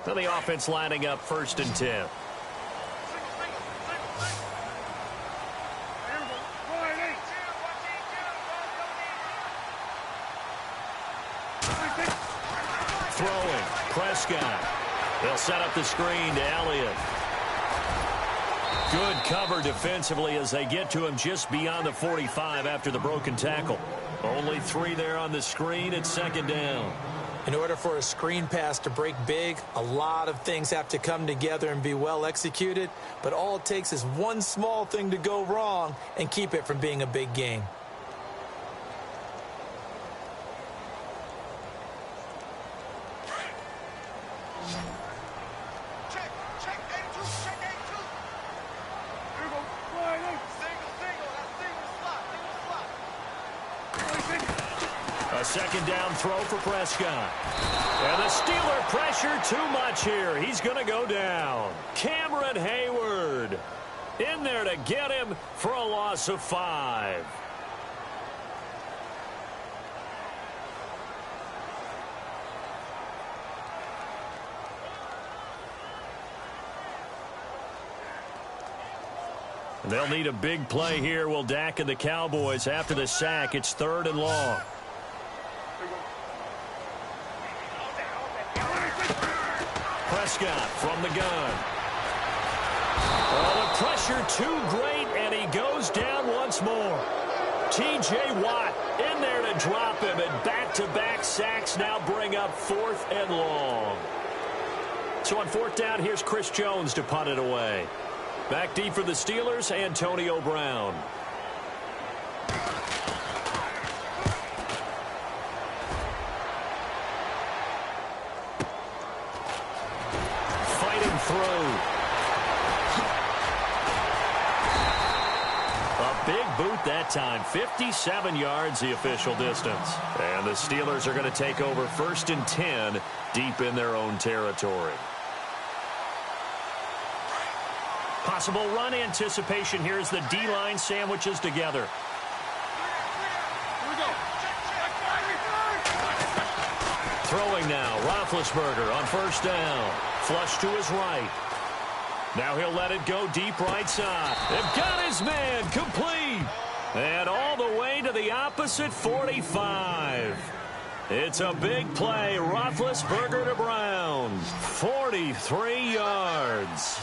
So the offense lining up 1st and 10. Throwing, Prescott. They'll set up the screen to Elliott. Good cover defensively as they get to him just beyond the 45 after the broken tackle. Only 3 there on the screen at 2nd down. In order for a screen pass to break big, a lot of things have to come together and be well executed, but all it takes is one small thing to go wrong and keep it from being a big game. A 2nd down throw for Prescott. And the Steeler pressure too much here. He's going to go down. Cameron Hayward in there to get him for a loss of 5. They'll need a big play here. Will Dak and the Cowboys after the sack. It's 3rd and long. Prescott from the gun. Oh, the pressure too great, and he goes down once more. T.J. Watt in there to drop him, and back-to-back sacks now bring up 4th and long. So on 4th down, here's Chris Jones to punt it away. Back deep for the Steelers, Antonio Brown. Fighting through. A big boot that time. 57 yards the official distance. And the Steelers are going to take over 1st and 10 deep in their own territory. Possible run anticipation here as the D-line sandwiches together. Throwing now, Roethlisberger on 1st down. Flush to his right. Now he'll let it go deep right side. They've got his man complete. And all the way to the opposite 45. It's a big play. Roethlisberger to Brown. 43 yards.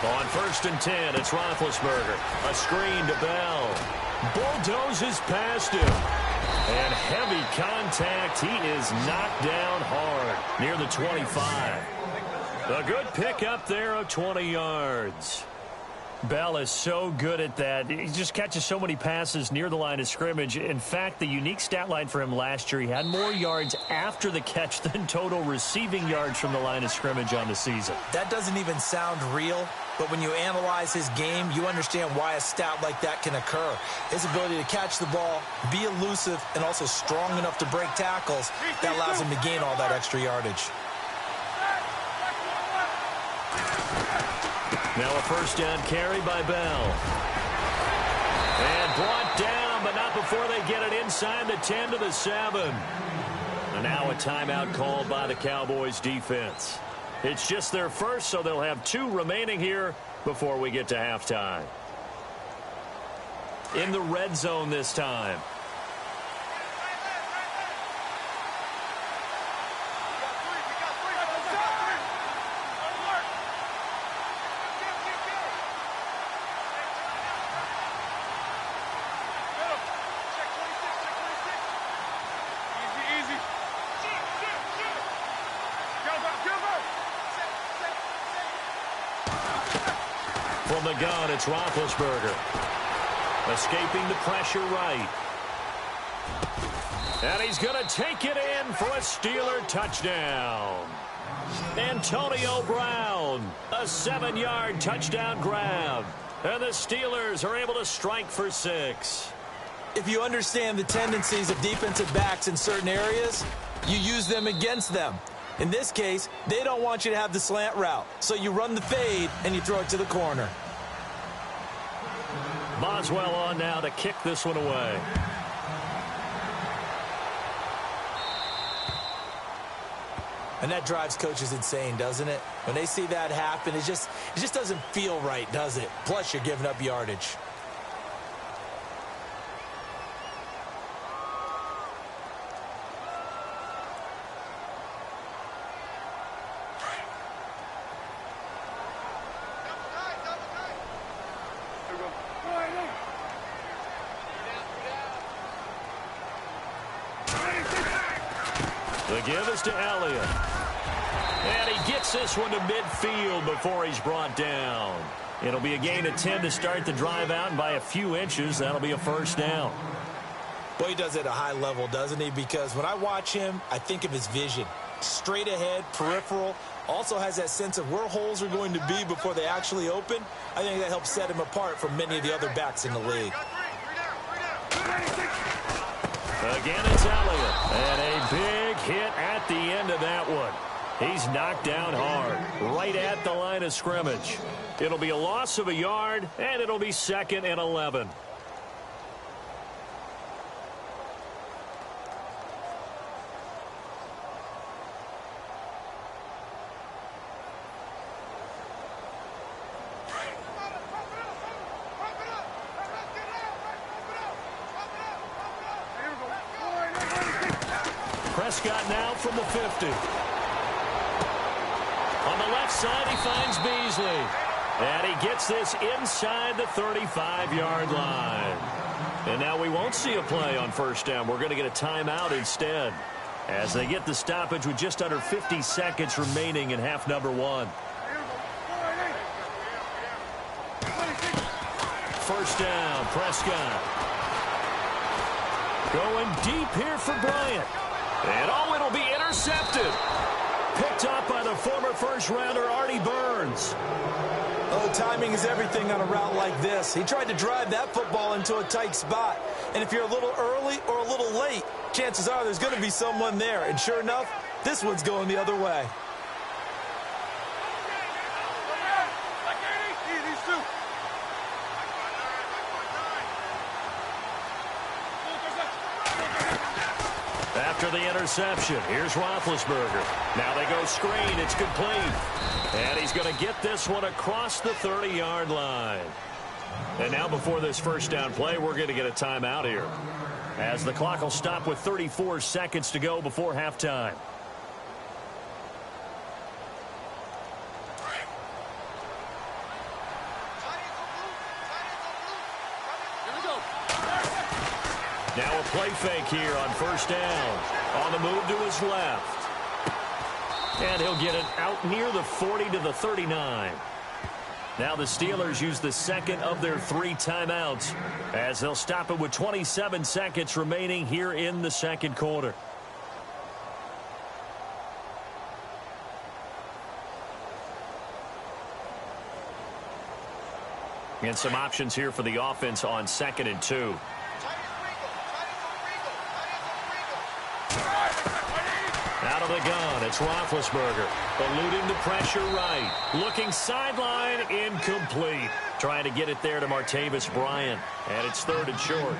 On 1st and 10, it's Roethlisberger. A screen to Bell. Bulldozes past him. And heavy contact. He is knocked down hard near the 25. A good pick up there of 20 yards. Bell is so good at that. He just catches so many passes near the line of scrimmage. In fact, the unique stat line for him last year, he had more yards after the catch than total receiving yards from the line of scrimmage on the season. That doesn't even sound real, but when you analyze his game, you understand why a stat like that can occur. His ability to catch the ball, be elusive, and also strong enough to break tackles, that allows him to gain all that extra yardage. Now a 1st down carry by Bell. And brought down, but not before they get it inside the 10 to the 7. And now a timeout called by the Cowboys defense. It's just their first, so they'll have 2 remaining here before we get to halftime. In the red zone this time. From the gun, it's Roethlisberger. Escaping the pressure right. And he's going to take it in for a Steeler touchdown. Antonio Brown, a 7-yard touchdown grab. And the Steelers are able to strike for 6. If you understand the tendencies of defensive backs in certain areas, you use them against them. In this case, they don't want you to have the slant route. So you run the fade and you throw it to the corner. Boswell on now to kick this one away. And that drives coaches insane, doesn't it? When they see that happen, it just doesn't feel right, does it? Plus, you're giving up yardage. The give is to Elliott. And he gets this one to midfield before he's brought down. It'll be a gain of 10 to start the drive out, and by a few inches, that'll be a first down. Boy, he does it at a high level, doesn't he? Because when I watch him, I think of his vision. Straight ahead, peripheral. Also has that sense of where holes are going to be before they actually open. I think that helps set him apart from many of the other backs in the league. Again, it's Elliott. And a big hit at the end of that one. He's knocked down hard, right at the line of scrimmage. It'll be a loss of a yard, and it'll be 2nd and 11. Prescott now from the 50. On the left side, he finds Beasley. And he gets this inside the 35-yard line. And now we won't see a play on first down. We're going to get a timeout instead, as they get the stoppage with just under 50 seconds remaining in half number 1. First down, Prescott. Going deep here for Bryant. And oh, it'll be intercepted. Picked up by the former first-rounder Artie Burns. Oh, timing is everything on a route like this. He tried to drive that football into a tight spot. And if you're a little early or a little late, chances are there's going to be someone there. And sure enough, this one's going the other way. After the interception, here's Roethlisberger. Now they go screen. It's complete. And he's going to get this one across the 30-yard line. And now before this first down play, we're going to get a timeout here, as the clock will stop with 34 seconds to go before halftime. Now a play fake here on first down. On the move to his left. And he'll get it out near the 40 to the 39. Now the Steelers use the second of their 3 timeouts, as they'll stop it with 27 seconds remaining here in the second quarter. And some options here for the offense on 2nd and 2. Out of the gun, it's Roethlisberger. Eluding the pressure right. Looking sideline, incomplete. Trying to get it there to Martavis Bryant. And it's 3rd and short.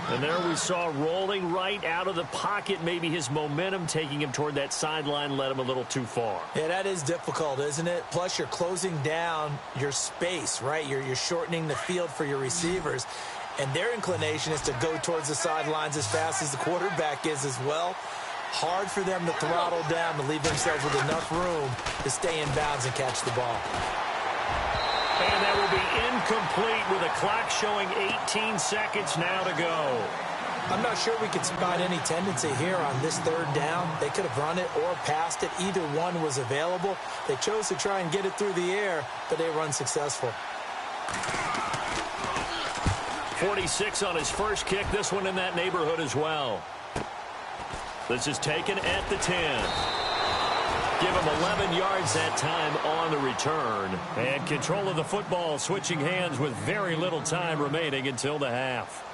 And there we saw rolling right out of the pocket. Maybe his momentum taking him toward that sideline led him a little too far. Yeah, that is difficult, isn't it? Plus, you're closing down your space, right? You're shortening the field for your receivers. And their inclination is to go towards the sidelines as fast as the quarterback is as well. Hard for them to throttle down to leave themselves with enough room to stay in bounds and catch the ball. And that will be incomplete with a clock showing 18 seconds now to go. I'm not sure we could spot any tendency here on this 3rd down. They could have run it or passed it. Either one was available. They chose to try and get it through the air, but they were unsuccessful. 46 on his first kick. This one in that neighborhood as well. This is taken at the 10. Give him 11 yards that time on the return. And control of the football switching hands with very little time remaining until the half.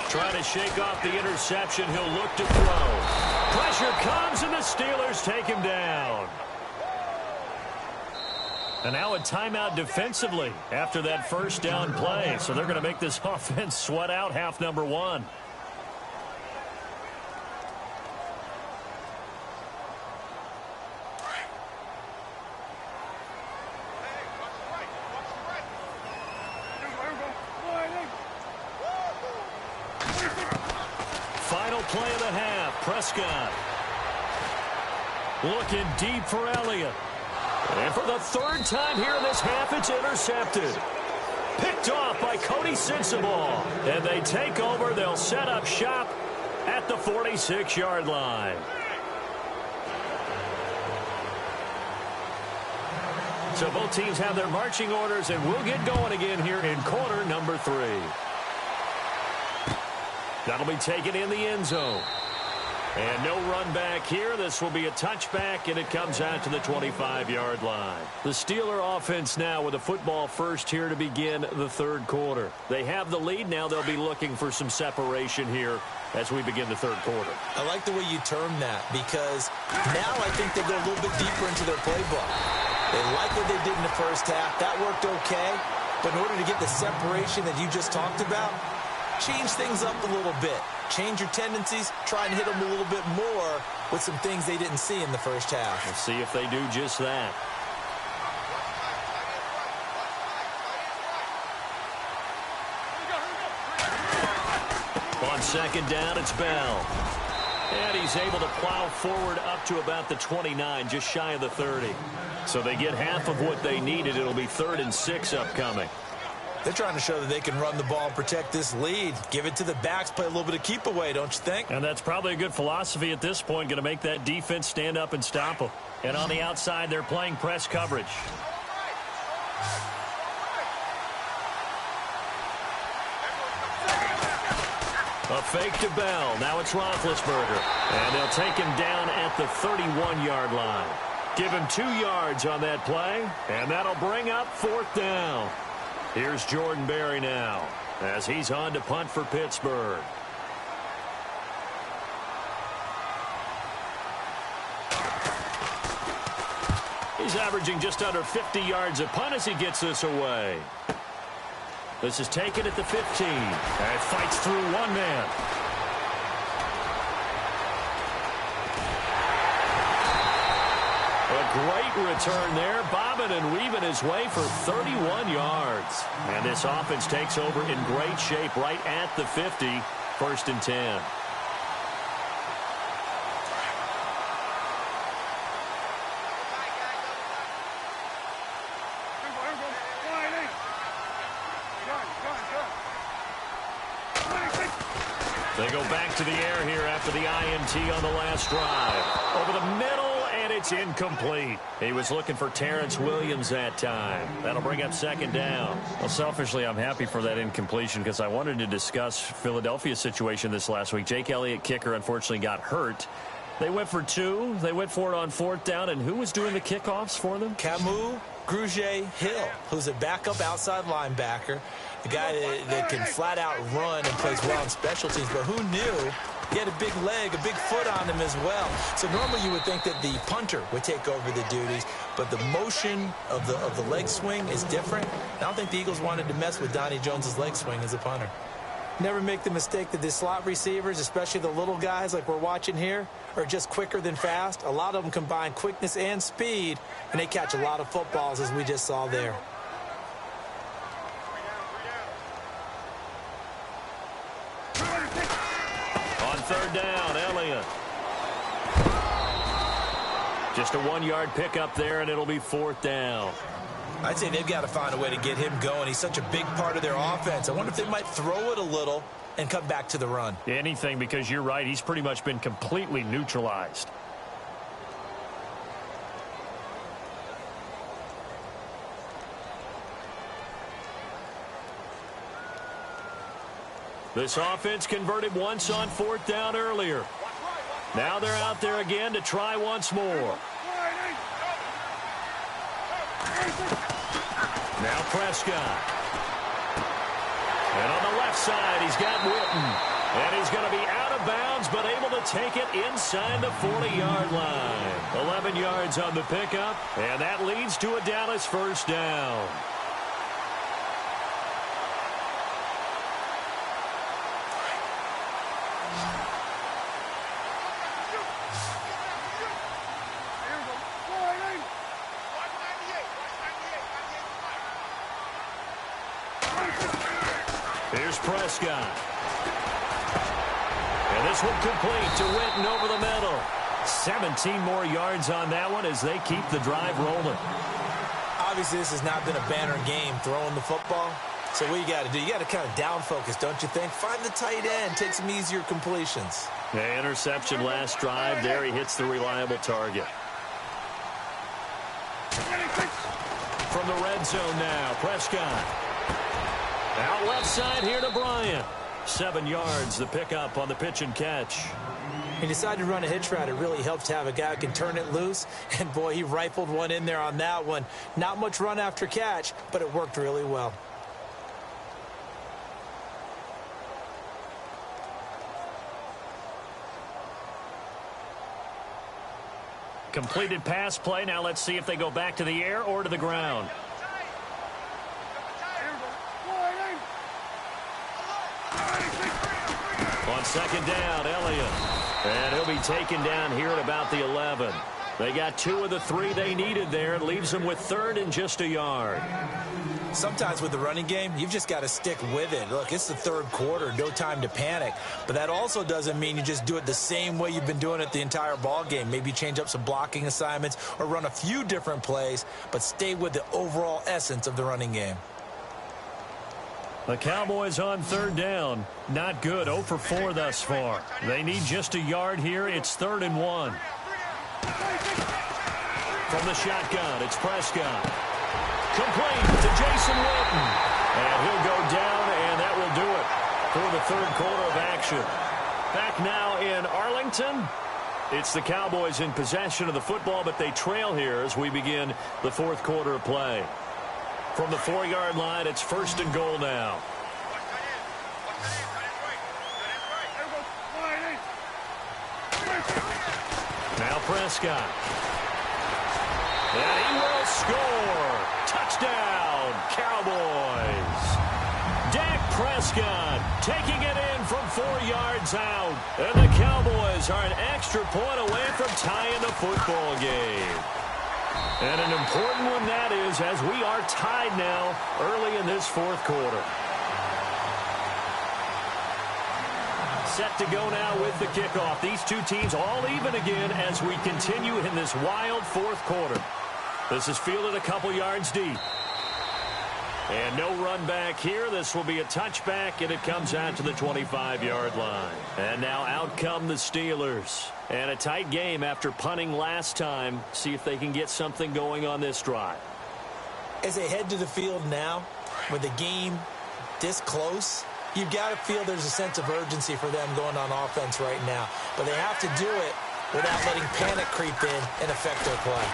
Trying to shake off the interception. He'll look to throw. Pressure comes, and the Steelers take him down. And now a timeout defensively after that first down play. So they're going to make this offense sweat out half number one. Final play of the half. Prescott looking deep for Elliott. And for the third time here in this half, it's intercepted. Picked off by Cody Sensabaugh. And they take over. They'll set up shop at the 46-yard line. So both teams have their marching orders, and we'll get going again here in quarter number 3. That'll be taken in the end zone. And no run back here. This will be a touchback, and it comes out to the 25-yard line. The Steeler offense now with a football first here to begin the third quarter. They have the lead. Now they'll be looking for some separation here as we begin the third quarter. I like the way you term that, because now I think they go a little bit deeper into their playbook. They like what they did in the first half. That worked okay. But in order to get the separation that you just talked about, change things up a little bit. Change your tendencies. Try and hit them a little bit more with some things they didn't see in the first half. We'll see if they do just that. On second down, it's Bell. And he's able to plow forward up to about the 29, just shy of the 30. So they get half of what they needed. It'll be 3rd and 6 upcoming. They're trying to show that they can run the ball and protect this lead. Give it to the backs, play a little bit of keep away, don't you think? And that's probably a good philosophy at this point, going to make that defense stand up and stop them. And on the outside, they're playing press coverage. A fake to Bell. Now it's Roethlisberger. And they'll take him down at the 31-yard line. Give him 2 yards on that play, and that'll bring up 4th down. Here's Jordan Berry now as he's on to punt for Pittsburgh. He's averaging just under 50 yards a punt as he gets this away. This is taken at the 15. And fights through one man. A great return there, bobbing and weaving his way for 31 yards. And this offense takes over in great shape right at the 50, 1st and 10. They go back to the air here after the INT on the last drive. Over the middle, and it's incomplete. He was looking for Terrence Williams that time. That'll bring up 2nd down. Well, selfishly, I'm happy for that incompletion because I wanted to discuss Philadelphia's situation this last week. Jake Elliott, kicker, unfortunately got hurt. They went for 2. They went for it on 4th down. And who was doing the kickoffs for them? Camus Grugier-Hill, who's a backup outside linebacker. The guy that can flat out run and plays well on special teams. But who knew he had a big leg, a big foot on him as well. So normally you would think that the punter would take over the duties, but the motion of the leg swing is different. I don't think the Eagles wanted to mess with Donnie Jones's leg swing as a punter. Never make the mistake that the slot receivers, especially the little guys like we're watching here, are just quicker than fast. A lot of them combine quickness and speed, and they catch a lot of footballs, as we just saw there. On 3rd down, Elliott. Just a 1-yard pickup there, and it'll be 4th down. I'd say they've got to find a way to get him going. He's such a big part of their offense. I wonder if they might throw it a little and come back to the run. Anything, because you're right. He's pretty much been completely neutralized. This offense converted once on 4th down earlier. Now they're out there again to try once more. Now Prescott. And on the left side, he's got Witten. And he's going to be out of of bounds, but able to take it inside the 40-yard line. 11 yards on the pickup, and that leads to a Dallas first down. Here's Prescott. And this one complete to Witten over the middle. 17 more yards on that one as they keep the drive rolling. Obviously, this has not been a banner game throwing the football. So what you got to do, you got to kind of down focus, don't you think? Find the tight end, take some easier completions. The interception last drive there. He hits the reliable target. From the red zone now, Prescott. Out left side here to Bryant. 7 yards, the pickup on the pitch and catch. He decided to run a hitch route. It really helps to have a guy who can turn it loose. And, boy, he rifled one in there on that one. Not much run after catch, but it worked really well. Completed pass play. Now let's see if they go back to the air or to the ground. On second down, Elliott. And he'll be taken down here at about the 11. They got 2 of the 3 they needed there. It leaves them with 3rd and just a yard. Sometimes with the running game, you've just got to stick with it. Look, it's the 3rd quarter, no time to panic. But that also doesn't mean you just do it the same way you've been doing it the entire ball game. Maybe change up some blocking assignments or run a few different plays, but stay with the overall essence of the running game. The Cowboys on 3rd down. Not good. 0 for 4 thus far. They need just a yard here. It's 3rd and 1. From the shotgun, it's Prescott. Complete to Jason Witten. And he'll go down, and that will do it for the 3rd quarter of action. Back now in Arlington. It's the Cowboys in possession of the football, but they trail here as we begin the 4th quarter of play. From the 4-yard line, it's 1st and goal now. Now Prescott. And he will score. Touchdown, Cowboys. Dak Prescott taking it in from 4 yards out. And the Cowboys are an extra point away from tying the football game. And an important one that is, as we are tied now early in this 4th quarter. Set to go now with the kickoff. These two teams all even again as we continue in this wild 4th quarter. This is fielded a couple yards deep. And no run back here. This will be a touchback, and it comes out to the 25-yard line. And now out come the Steelers. And a tight game after punting last time. See if they can get something going on this drive. As they head to the field now, with the game this close, you've got to feel there's a sense of urgency for them going on offense right now. But they have to do it without letting panic creep in and affect their play.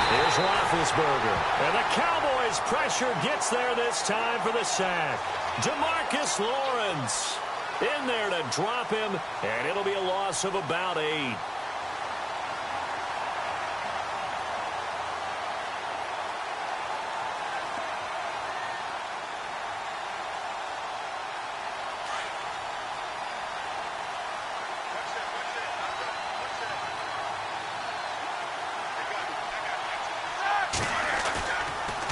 Here's Roethlisberger. And the Cowboys' pressure gets there this time for the sack. DeMarcus Lawrence in there to drop him, and it'll be a loss of about 8.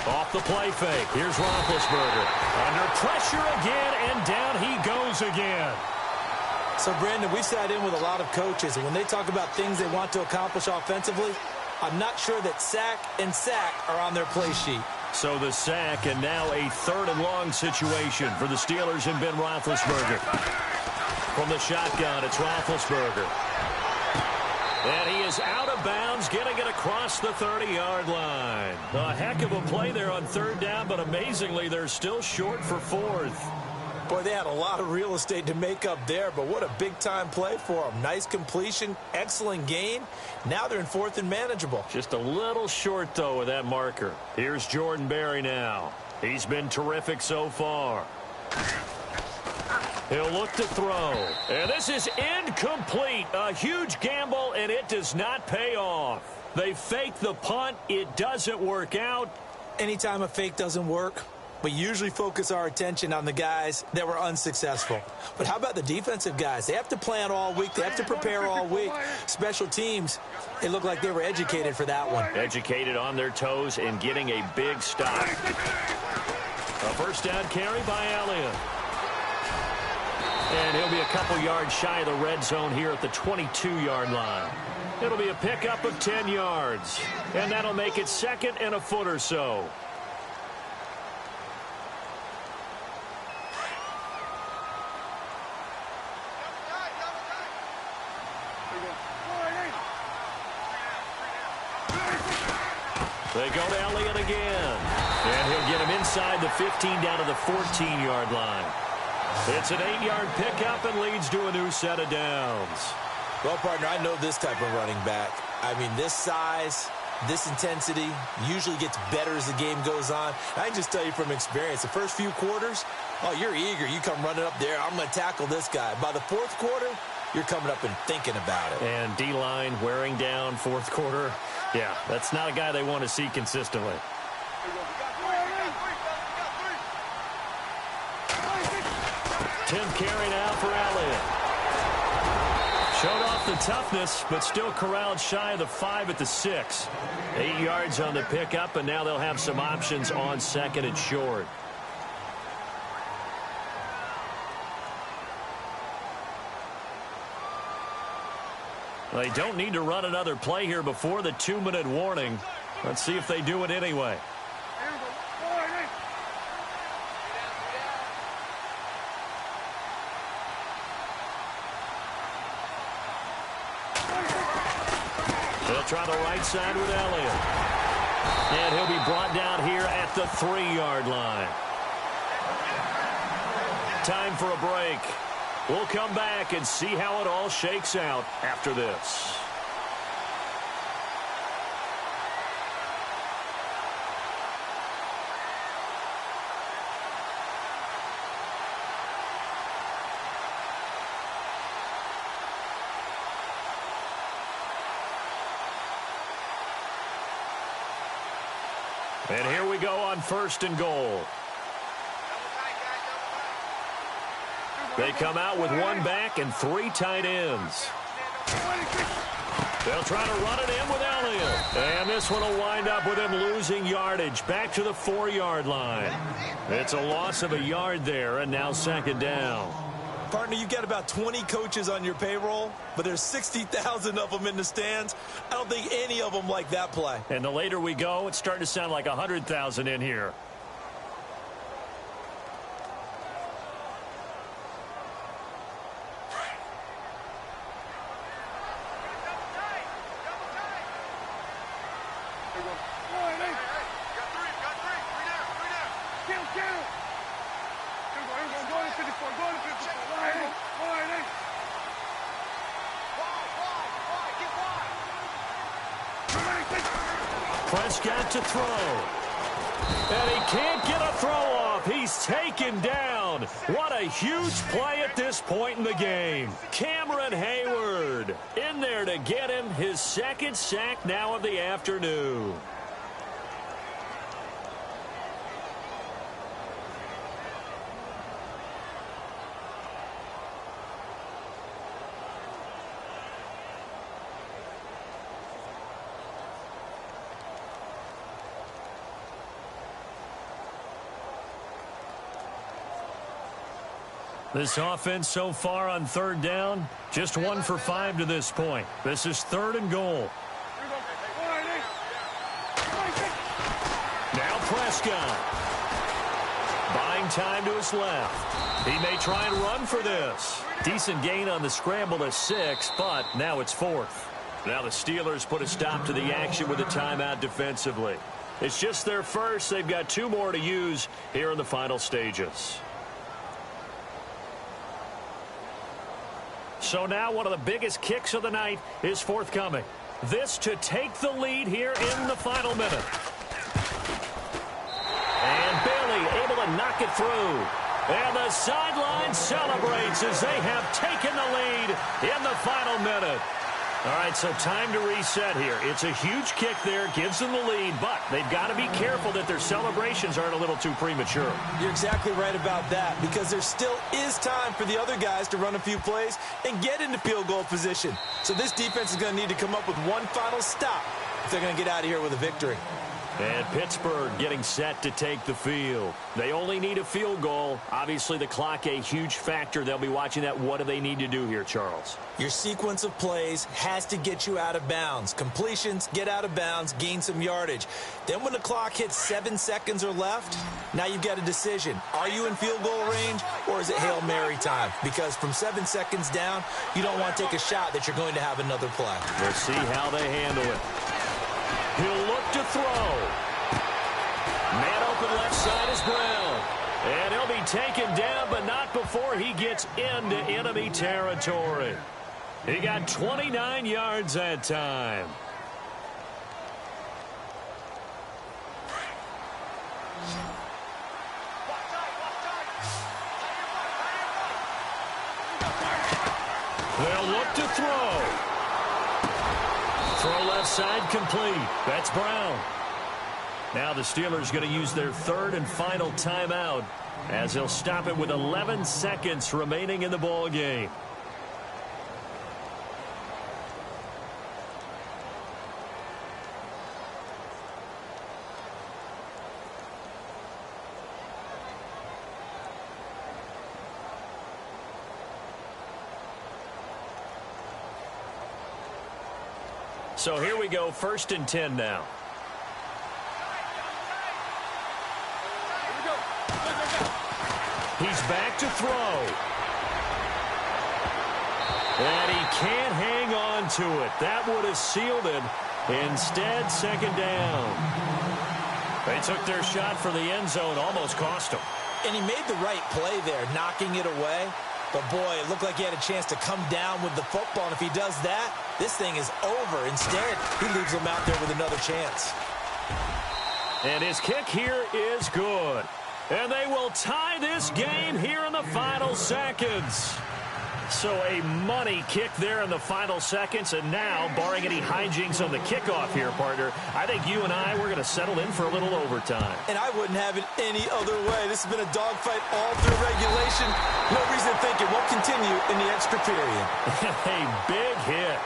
Off the play fake. Here's Roethlisberger. Under pressure again, and down he goes again. So, Brandon, we've sat in with a lot of coaches, and when they talk about things they want to accomplish offensively, I'm not sure that sack and sack are on their play sheet. So the sack, and now a 3rd and long situation for the Steelers and Ben Roethlisberger. From the shotgun, it's Roethlisberger. And he is out of bounds, getting it across the 30-yard line. A heck of a play there on 3rd down, but amazingly, they're still short for 4th. Boy, they had a lot of real estate to make up there, but what a big-time play for them. Nice completion, excellent gain. Now they're in 4th and manageable. Just a little short, though, with that marker. Here's Jordan Berry now. He's been terrific so far. He'll look to throw. And this is incomplete. A huge gamble, and it does not pay off. They fake the punt. It doesn't work out. Anytime a fake doesn't work, we usually focus our attention on the guys that were unsuccessful. But how about the defensive guys? They have to plan all week. They have to prepare all week. Special teams, it looked like they were educated for that one. Educated on their toes and getting a big stop. A first down carry by Elliott. And he'll be a couple yards shy of the red zone here at the 22-yard line. It'll be a pickup of 10 yards. And that'll make it second and a foot or so. They go to Elliott again. And he'll get him inside the 15 down to the 14-yard line. It's an 8-yard pickup and leads to a new set of downs. Well, partner, I know this type of running back. I mean, this size, this intensity usually gets better as the game goes on. I can just tell you from experience, the first few quarters, oh, you're eager. You come running up there, I'm going to tackle this guy. By the fourth quarter, you're coming up and thinking about it. And D-line wearing down fourth quarter. Yeah, that's not a guy they want to see consistently. 10th carry now for Elliott. Showed off the toughness, but still corralled shy of the 5 at the 6. 8 yards on the pickup, and now they'll have some options on second and short. They don't need to run another play here before the 2-minute warning. Let's see if they do it anyway. They'll try the right side with Elliott. And he'll be brought down here at the 3-yard line. Time for a break. We'll come back and see how it all shakes out after this. And here we go on 1st and goal. They come out with 1 back and 3 tight ends. They'll try to run it in with Elliott. And this one will wind up with him losing yardage back to the 4-yard line. It's a loss of a yard there, and now 2nd down. Partner, you've got about 20 coaches on your payroll, but there's 60,000 of them in the stands. I don't think any of them like that play. And the later we go, it's starting to sound like 100,000 in here. Prescott to throw. And he can't get a throw off. He's taken down. What a huge play at this point in the game. Cameron Hayward in there to get him his 2nd sack now of the afternoon. This offense so far on 3rd down, just 1 for 5 to this point. This is 3rd and goal. Now Prescott. Buying time to his left. He may try and run for this. Decent gain on the scramble at 6, but now it's 4th. Now the Steelers put a stop to the action with a timeout defensively. It's just their first. They've got 2 more to use here in the final stages. So now one of the biggest kicks of the night is forthcoming. This to take the lead here in the final minute. And Bailey able to knock it through. And the sideline celebrates as they have taken the lead in the final minute. All right, so time to reset here. It's a huge kick there, gives them the lead, but they've got to be careful that their celebrations aren't a little too premature. You're exactly right about that, because there still is time for the other guys to run a few plays and get into field goal position. So this defense is going to need to come up with one final stop if they're going to get out of here with a victory. And Pittsburgh getting set to take the field. They only need a field goal. Obviously, the clock a huge factor. They'll be watching that. What do they need to do here, Charles? Your sequence of plays has to get you out of bounds. Completions, get out of bounds, gain some yardage. Then when the clock hits 7 seconds or left, now you've got a decision. Are you in field goal range, or is it Hail Mary time? Because from 7 seconds down, you don't want to take a shot that you're going to have another play. We'll see how they handle it. He'll look to throw. Man open left side is Brown. And he'll be taken down, but not before he gets into enemy territory. He got 29 yards that time. They'll look to throw. Throw left side complete. That's Brown. Now the Steelers going to use their third and final timeout as they'll stop it with 11 seconds remaining in the ball game. So here we go, 1st and 10 now. He's back to throw. And he can't hang on to it. That would have sealed it. Instead, 2nd down. They took their shot for the end zone, almost cost him. And he made the right play there, knocking it away. But, boy, it looked like he had a chance to come down with the football. And if he does that, this thing is over. Instead, he leaves him out there with another chance. And his kick here is good. And they will tie this game here in the final seconds. So a money kick there in the final seconds. And now, barring any hijinks on the kickoff here, partner, I think you and I, we're going to settle in for a little overtime. And I wouldn't have it any other way. This has been a dogfight all through regulation. No reason to think it won't continue in the extra period. A big hit.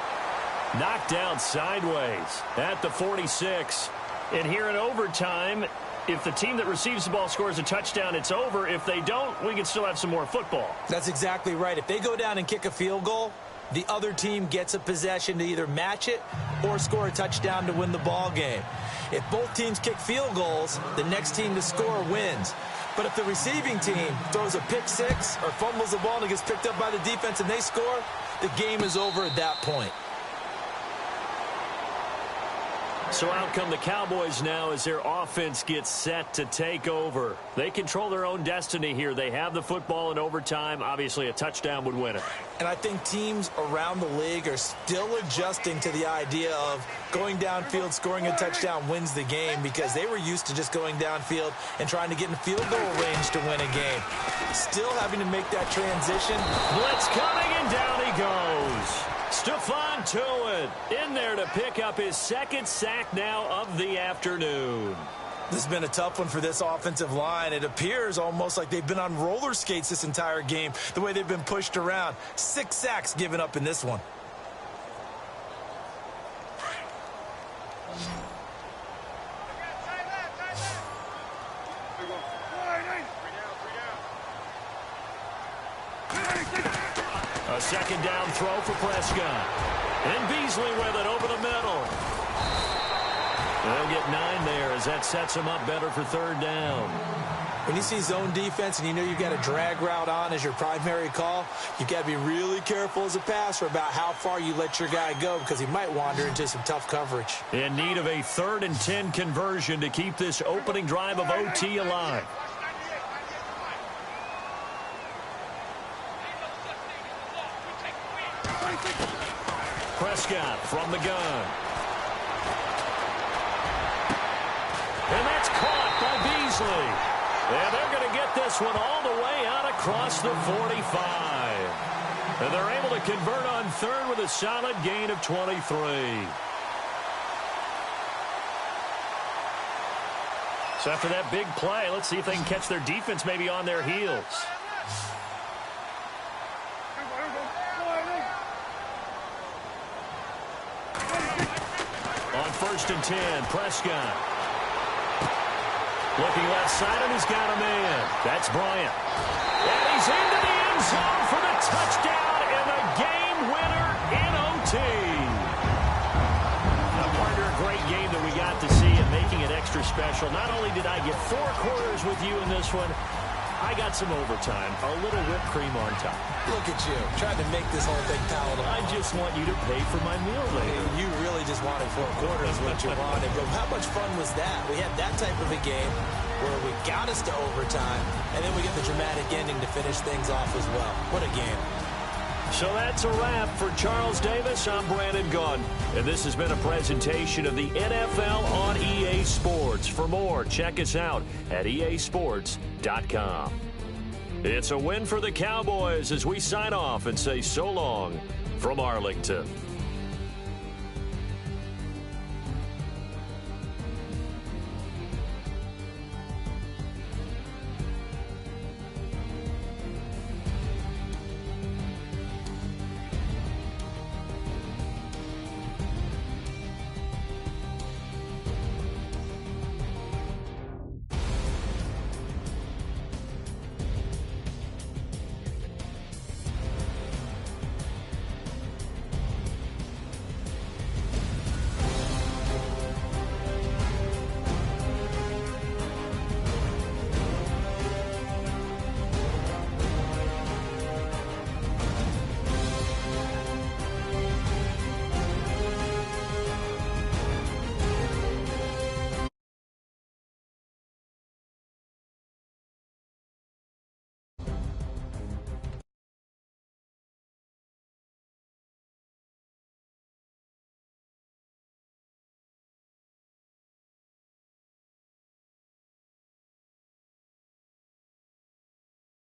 Knocked down sideways at the 46. And here in overtime, if the team that receives the ball scores a touchdown, it's over. If they don't, we can still have some more football. That's exactly right. If they go down and kick a field goal, the other team gets a possession to either match it or score a touchdown to win the ball game. If both teams kick field goals, the next team to score wins. But if the receiving team throws a pick six or fumbles the ball and it gets picked up by the defense and they score, the game is over at that point. So out come the Cowboys now as their offense gets set to take over. They control their own destiny here. They have the football in overtime. Obviously, a touchdown would win it. And I think teams around the league are still adjusting to the idea of going downfield, scoring a touchdown wins the game, because they were used to just going downfield and trying to get in field goal range to win a game. Still having to make that transition. Blitz coming, and down he goes. Stephon Tuitt in there to pick up his 2nd sack now of the afternoon. This has been a tough one for this offensive line. It appears almost like they've been on roller skates this entire game, the way they've been pushed around. 6 sacks given up in this one. A 2nd down throw for Prescott. And Beasley with it over the middle. They'll get 9 there as that sets them up better for 3rd down. When you see zone defense and you know you've got a drag route on as your primary call, you've got to be really careful as a passer about how far you let your guy go, because he might wander into some tough coverage. In need of a 3rd and 10 conversion to keep this opening drive of OT alive. Prescott from the gun. And that's caught by Beasley. And they're going to get this one all the way across the 45. And they're able to convert on third with a solid gain of 23. So after that big play, let's see if they can catch their defense maybe on their heels. On 1st and 10, Prescott. Looking left side, and he's got a man. That's Bryant. And he's into the end zone for the touchdown and the game winner in OT. Now, partner, a great game that we got to see and making it extra special. Not only did I get 4 quarters with you in this one, I got some overtime, a little whipped cream on top. Look at you, trying to make this whole thing palatable. I just want you to pay for my meal later. You really just wanted 4 quarters what you wanted. But how much fun was that? We had that type of a game where we got us to overtime, and then we get the dramatic ending to finish things off as well. What a game. So that's a wrap for Charles Davis. I'm Brandon Gunn, and this has been a presentation of the NFL on EA Sports. For more, check us out at easports.com. It's a win for the Cowboys as we sign off and say so long from Arlington.